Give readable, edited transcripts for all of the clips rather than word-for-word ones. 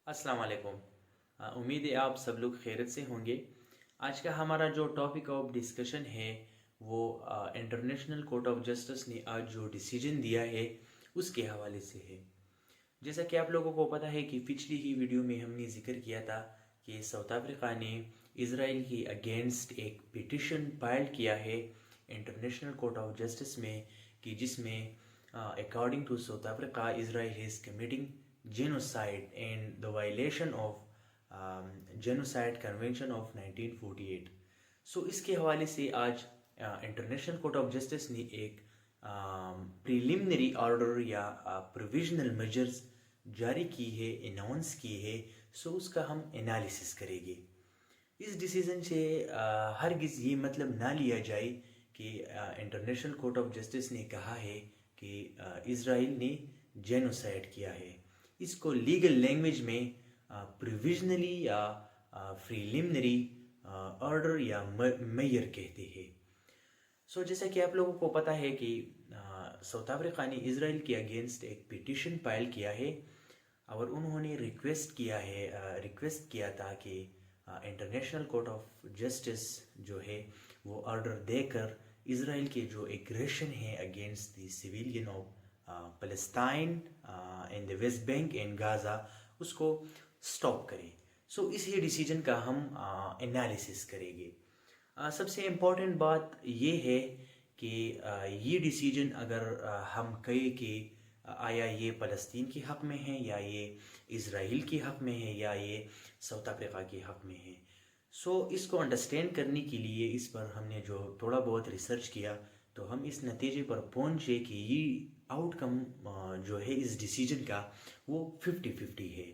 अस्सलाम वालेकुम। उम्मीद है आप सब लोग खैरियत से होंगे। आज का हमारा जो टॉपिक ऑफ डिस्कशन है वो इंटरनेशनल कोर्ट ऑफ जस्टिस ने आज जो डिसीजन दिया है उसके हवाले से है। जैसा कि आप लोगों को पता है कि पिछली ही वीडियो में हमने जिक्र किया था कि साउथ अफ्रीका ने इज़राइल के अगेंस्ट एक पिटिशन फाइल किया है इंटरनेशनल कोर्ट ऑफ जस्टिस में कि जिसमें according to South Africa Israel is committing genocide and the violation of genocide convention of 1948। So इसके हवाले से आज इंटरनेशनल कोर्ट ऑफ जस्टिस ने एक प्रिलिमिनरी ऑर्डर या प्रोविजनल मेजर्स जारी की है, अनाउंस की है। सो उसका हम एनालिसिस करेंगे। इस डिसीजन से हरगिज़ ये मतलब ना लिया जाए कि इंटरनेशनल कोर्ट ऑफ जस्टिस ने कहा है कि इज़राइल ने जेनोसाइड किया है। इसको लीगल लैंग्वेज में प्रोविजनली या प्रीलिमिनरी ऑर्डर या मेयर कहते हैं। सो जैसा कि आप लोगों को पता है कि साउथ अफ्रीका ने इज़राइल के अगेंस्ट एक पिटिशन फाइल किया है और उन्होंने रिक्वेस्ट किया था कि इंटरनेशनल कोर्ट ऑफ जस्टिस जो है वो ऑर्डर देकर इज़राइल के जो एग्रेशन है against the civilian of Palestine in the West Bank and Gaza उसको स्टॉप करें। सो इसी डिसीजन का हम एनालिसिस करेंगे। सबसे इम्पोर्टेंट बात ये है कि ये डिसीजन अगर हम कहें कि आया ये फ़लस्तीन के हक़ में है या ये इज़राइल के हक़ में है या ये साउथ अफ्रीका के हक़ में है। सो इसको अंडरस्टैंड करने के लिए इस पर हमने जो थोड़ा बहुत रिसर्च किया तो हम इस नतीजे पर पहुँचे कि ये आउटकम जो है इस डिसीजन का वो 50-50 है।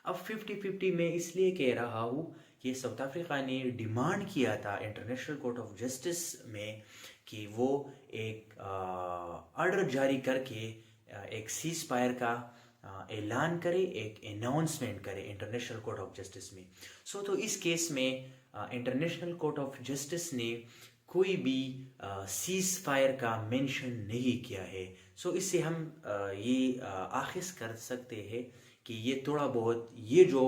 अब 50-50 में इसलिए कह रहा हूँ कि साउथ अफ्रीका ने डिमांड किया था इंटरनेशनल कोर्ट ऑफ जस्टिस में कि वो एक ऑर्डर जारी करके एक सीज फायर का ऐलान करे, एक अनाउंसमेंट करे इंटरनेशनल कोर्ट ऑफ जस्टिस में। सो तो इस केस में इंटरनेशनल कोर्ट ऑफ जस्टिस ने कोई भी सीज फायर का मेंशन नहीं किया है। सो इससे हम ये आखिज कर सकते हैं कि ये थोड़ा बहुत ये जो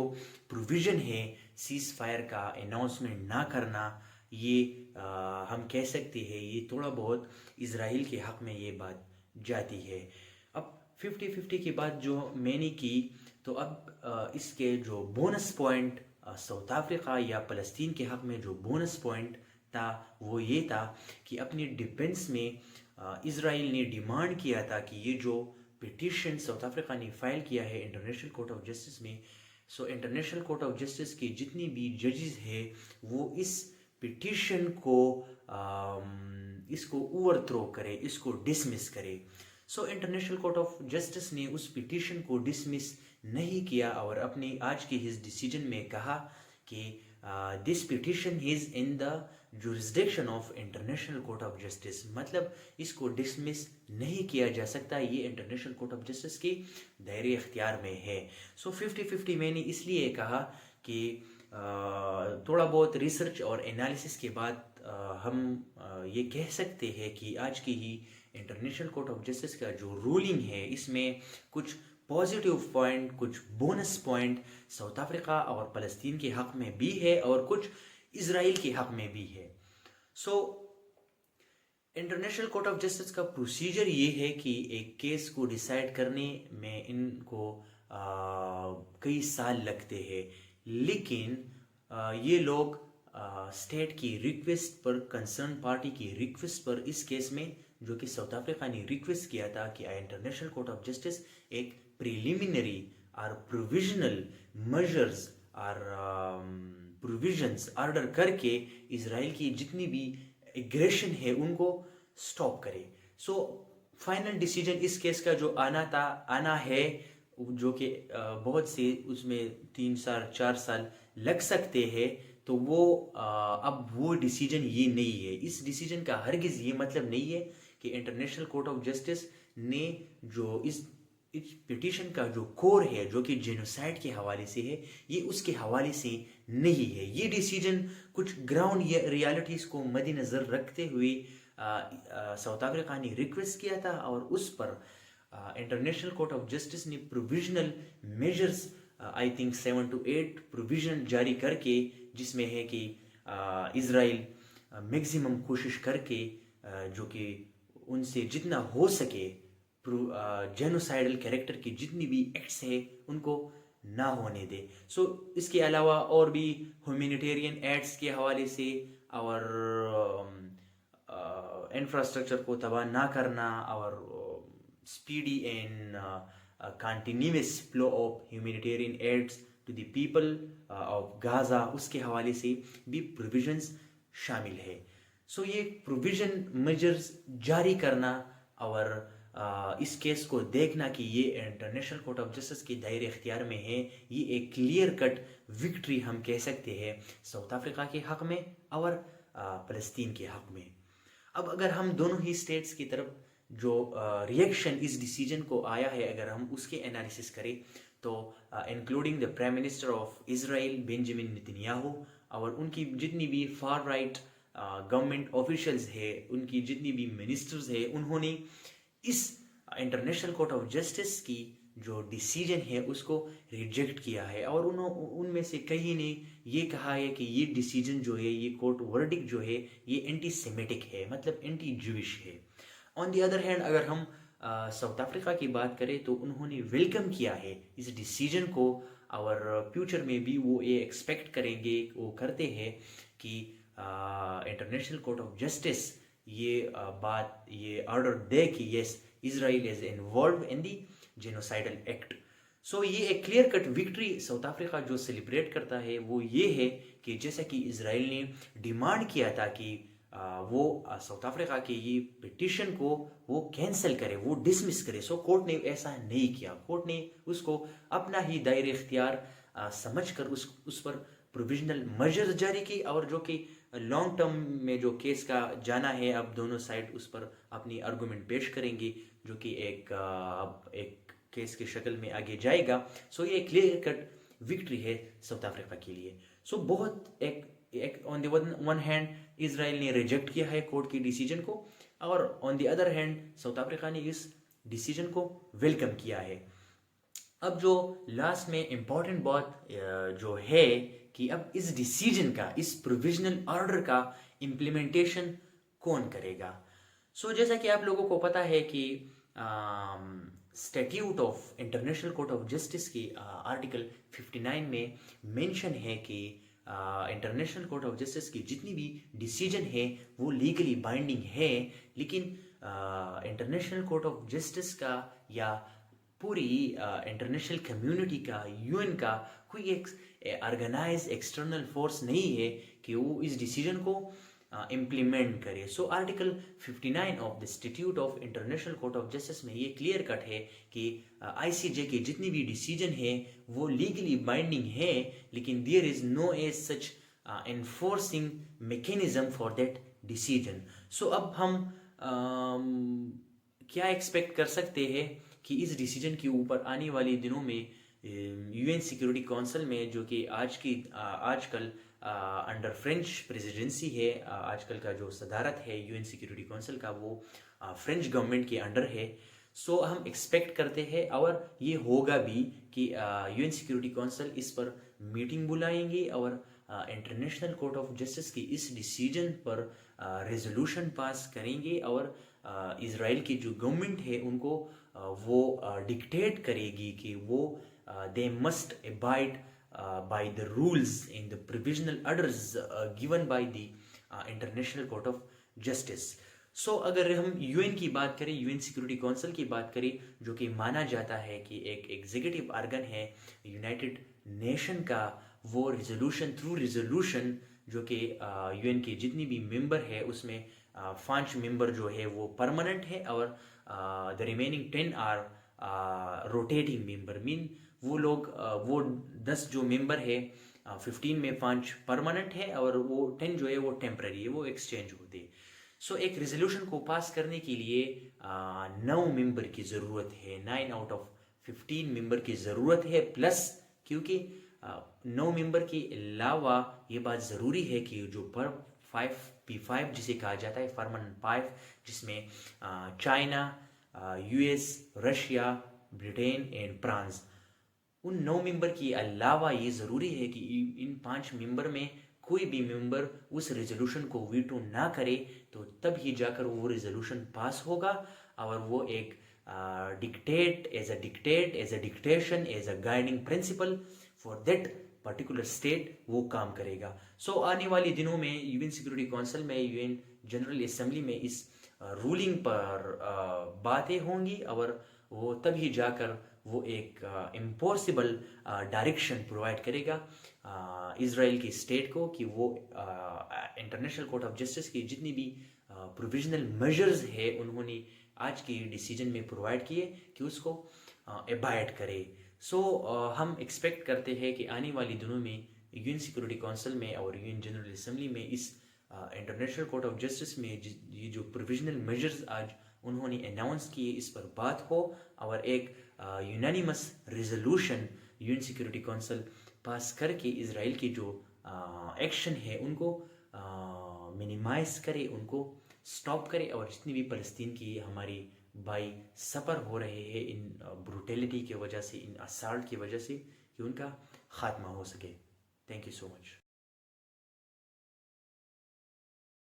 प्रोविज़न है सीज फायर का अनाउंसमेंट ना करना, ये हम कह सकते हैं ये थोड़ा बहुत इज़राइल के हक़ में ये बात जाती है। अब 50-50 की बात जो मैंने की तो अब इसके जो बोनस पॉइंट साउथ अफ्रीका या फ़लस्तीन के हक़ में जो बोनस पॉइंट था वो ये था कि अपनी डिफेंस में इज़राइल ने डिमांड किया था कि ये जो पिटिशन साउथ अफ्रीका ने फाइल किया है इंटरनेशनल कोर्ट ऑफ जस्टिस में, so international court of justice की जितनी भी जजेस है वो इस पिटिशन को इसको ओवरथ्रो करे, इसको डिसमिस करे। So international court of justice ने उस पिटिशन को डिसमिस नहीं किया और अपने आज के इस डिसीजन में कहा कि this petition is in the jurisdiction of international court of justice, मतलब इसको डिसमिस नहीं किया जा सकता, ये इंटरनेशनल कोर्ट ऑफ जस्टिस के दायरे इख्तियार में है। सो 50-50 मैंने इसलिए कहा कि थोड़ा बहुत रिसर्च और एनालिसिस के बाद हम ये कह सकते हैं कि आज की ही इंटरनेशनल कोर्ट ऑफ जस्टिस का जो रूलिंग है इसमें कुछ पॉजिटिव पॉइंट, कुछ बोनस पॉइंट साउथ अफ्रीका और फ़लस्तीन के हक़ में भी है और कुछ इज़राइल के हक़ में भी है। So international court of justice का प्रोसीजर ये है कि एक केस को डिसाइड करने में इनको कई साल लगते हैं, लेकिन ये लोग स्टेट की रिक्वेस्ट पर, कंसर्न पार्टी की रिक्वेस्ट पर इस केस में जो कि साउथ अफ्रीका ने रिक्वेस्ट किया था कि इंटरनेशनल कोर्ट ऑफ जस्टिस एक प्रिलिमिनरी और प्रोविजनल मेजर्स और प्रोविजंस ऑर्डर करके इज़राइल की जितनी भी एग्रेशन है उनको स्टॉप करे। सो फाइनल डिसीजन इस केस का जो आना है जो कि बहुत से उसमें 3-4 साल लग सकते हैं, तो वो अब वो डिसीजन ये नहीं है। इस डिसीजन का हरगिज़ ये मतलब नहीं है कि इंटरनेशनल कोर्ट ऑफ जस्टिस ने जो इस पिटिशन का जो कोर है जो कि जेनोसाइड के हवाले से है, ये उसके हवाले से नहीं है। ये डिसीजन कुछ ग्राउंड रियलिटीज़ को मद्देनज़र रखते हुए साउथ अफ्रीका ने रिक्वेस्ट किया था और उस पर इंटरनेशनल कोर्ट ऑफ जस्टिस ने provisional measures I think 7 to 8 provision جاری کر کے، جس میں ہے کہ اسرائیل میکزیمم کوشش کر کے جو کہ ان سے جتنا ہو سکے جینوسائڈل کیریکٹر کی جتنی بھی ایکٹس ہیں ان کو نہ ہونے دے. سو اس کے علاوہ اور بھی ہیومینیٹیرین ایڈس کے حوالے سے اور انفراسٹرکچر کو تباہ نہ کرنا اور speedy and continuous flow of humanitarian aids to the people of Gaza, اس کے حوالے سے بھی پروویژنس شامل ہے. سو یہ پروویژن میجرز جاری کرنا اور اس کیس کو دیکھنا کہ یہ انٹرنیشنل کورٹ آف جسٹس کے دائرے اختیار میں ہے، یہ ایک کلیئر کٹ وکٹری ہم کہہ سکتے ہیں ساؤتھ افریقہ کے حق میں اور فلسطین کے حق میں. اب اگر ہم دونوں ہی اسٹیٹس کی طرف جو ریئیکشن اس ڈیسیجن کو آیا ہے اگر ہم اس کے انالیسس کریں تو including the prime minister of Israel Benjamin Netanyahu اور ان کی جتنی بھی فار رائٹ گورنمنٹ آفیشلز ہے، ان کی جتنی بھی منسٹرز ہیں، انہوں نے اس انٹرنیشنل کورٹ آف جسٹس کی جو ڈیسیجن ہے اس کو ریجیکٹ کیا ہے، اور ان میں سے کئی نے یہ کہا ہے کہ یہ ڈیسیجن جو ہے، یہ کورٹ ورڈکٹ جو ہے، یہ اینٹی سیمیٹک ہے، مطلب اینٹی جوش ہے. آن دی ادر ہینڈ اگر ہم ساؤتھ افریقہ کی بات کریں تو انہوں نے ویلکم کیا ہے اس ڈیسیجن کو، اور فیوچر میں بھی وہ یہ ایکسپیکٹ کریں گے، وہ کرتے ہیں کہ انٹرنیشنل کورٹ آف جسٹس یہ بات یہ آرڈر دے کہ یس اسرائیل is involved in the جینوسائڈل act. So یہ ایک clear cut victory South Africa جو سیلیبریٹ کرتا ہے وہ یہ ہے کہ جیسا کہ اسرائیل نے ڈیمانڈ کیا تھا کہ وہ ساؤتھ افریقہ کے یہ پٹیشن کو وہ کینسل کرے، وہ ڈسمس کرے. سو کورٹ نے ایسا نہیں کیا، کورٹ نے اس کو اپنا ہی دائر اختیار سمجھ کر اس پر پروویژنل میجر جاری کی، اور جو کہ لانگ ٹرم میں جو کیس کا جانا ہے اب دونوں سائڈ اس پر اپنی آرگومنٹ پیش کریں گی جو کہ ایک کیس کی شکل میں آگے جائے گا. سو یہ کلیئر کٹ وکٹری ہے ساؤتھ افریقہ کے لیے. سو بہت ایک آن دی ون ہینڈ اسرائیل نے ریجیکٹ کیا ہے کورٹ کی ڈیسیجن کو، اور on the other hand South Africa نے اس ڈیسیجن کو ویلکم کیا ہے. اب جو لاسٹ میں امپورٹنٹ بات جو ہے کہ اب اس ڈیسیجن کا، اس پروویژنل آرڈر کا امپلیمنٹیشن کون کرے گا. سو جیسا کہ آپ لوگوں کو پتہ ہے کہ statute of International Court of Justice کی آرٹیکل 59 میں مینشن ہے کہ انٹرنیشنل کورٹ آف جسٹس کی جتنی بھی ڈیسیجن ہے وہ لیگلی بائنڈنگ ہے، لیکن انٹرنیشنل کورٹ آف جسٹس کا یا پوری انٹرنیشنل کمیونٹی کا، یو این کا کوئی ایک آرگنائز ایکسٹرنل فورس نہیں ہے کہ وہ اس ڈیسیجن کو امپلیمنٹ کرے. So article 59 of the statute of International Court of Justice میں یہ کلیئر کٹ ہے کہ آئی سی جے کی جتنی بھی ڈیسیجن ہے وہ لیگلی بائنڈنگ ہے، لیکن there is no as such enforcing mechanism for that decision. So اب ہم کیا ایکسپیکٹ کر سکتے ہیں کہ اس ڈیسیجن کے اوپر آنے والے دنوں میں یو این سیکیورٹی کونسل میں، جو کہ آج کل انڈر فرینچ پریزیڈنسی ہے، آج کل کا جو صدارت ہے یو این سیکیورٹی کونسل کا وہ فرینچ گورنمنٹ کے انڈر ہے. سو ہم ایکسپیکٹ کرتے ہیں اور یہ ہوگا بھی کہ یو این سیکیورٹی کونسل اس پر میٹنگ بلائیں گے اور انٹرنیشنل کورٹ آف جسٹس کی اس ڈیسیجن پر ریزولوشن پاس کریں گے، اور اسرائیل کی جو گورنمنٹ ہے ان کو وہ ڈکٹیٹ کرے گی کہ وہ they must abide by the rules in the provisional orders given by the International Court of Justice. سو اگر ہم یو این کی بات کریں، یو این سیکورٹی کونسل کی بات کریں، جو کہ مانا جاتا ہے کہ ایک ایگزیکٹو آرگن ہے یونائٹڈ نیشن کا، وہ تھرو ریزولوشن جو کہ یو این کے جتنی بھی ممبر ہے اس میں 5 ممبر جو ہے وہ پرماننٹ ہے، اور دا ریمیننگ 10 آر روٹیٹنگ ممبر. وہ لوگ وہ 10 جو ممبر ہے 15 میں 5 پرماننٹ ہے اور وہ 10 جو ہے وہ ٹیمپرری ہے، وہ ایکسچینج ہوتے. سو ایک ریزولوشن کو پاس کرنے کے لیے 9 ممبر کی ضرورت ہے، 9 آؤٹ آف 15 ممبر کی ضرورت ہے، پلس کیونکہ 9 ممبر کے علاوہ یہ بات ضروری ہے کہ جو پر 5P5 جسے کہا جاتا ہے پرماننٹ 5، جس میں China, U S, Russia, Britain and France, उन 9 मेंबर के अलावा ये ज़रूरी है कि इन 5 मेंबर में कोई भी मेंबर उस रेजोल्यूशन को वीटो ना करे, तो तब ही जाकर वो रेजोल्यूशन पास होगा और वो एक as a dictation, as a guiding principle for that particular state वो काम करेगा. सो आने वाले दिनों में यूएन सिक्योरिटी काउंसिल में, यूएन जनरल असेंबली में इस रूलिंग पर बातें होंगी और वो तभी जाकर वो एक इम्पॉसिबल डायरेक्शन प्रोवाइड करेगा इज़राइल की स्टेट को कि वो इंटरनेशनल कोर्ट ऑफ जस्टिस की जितनी भी प्रोविजनल मेजर्स है उन्होंने आज के डिसीजन में प्रोवाइड किए कि उसको एबाइड करे. सो हम एक्सपेक्ट करते हैं कि आने वाले दिनों में यूएन सिक्योरिटी काउंसिल में और यूएन जनरल असेंबली में इस इंटरनेशनल कोर्ट ऑफ जस्टिस में ये जो प्रोविजनल मेजर्स आज उन्होंने अनाउंस किए इस पर बात हो और एक unanimous resolution UN security Council pass करके इजराइल की जो एक्शन है उनको मिनिमाइज करे, उनको स्टॉप करे और जितनी भी फ़लस्तीन की हमारी भाई सफ़र हो रहे हैं इन ब्रूटलिटी की वजह से, इन असाल्ट की वजह से, कि उनका ख़ात्मा हो सके. Thank you so much.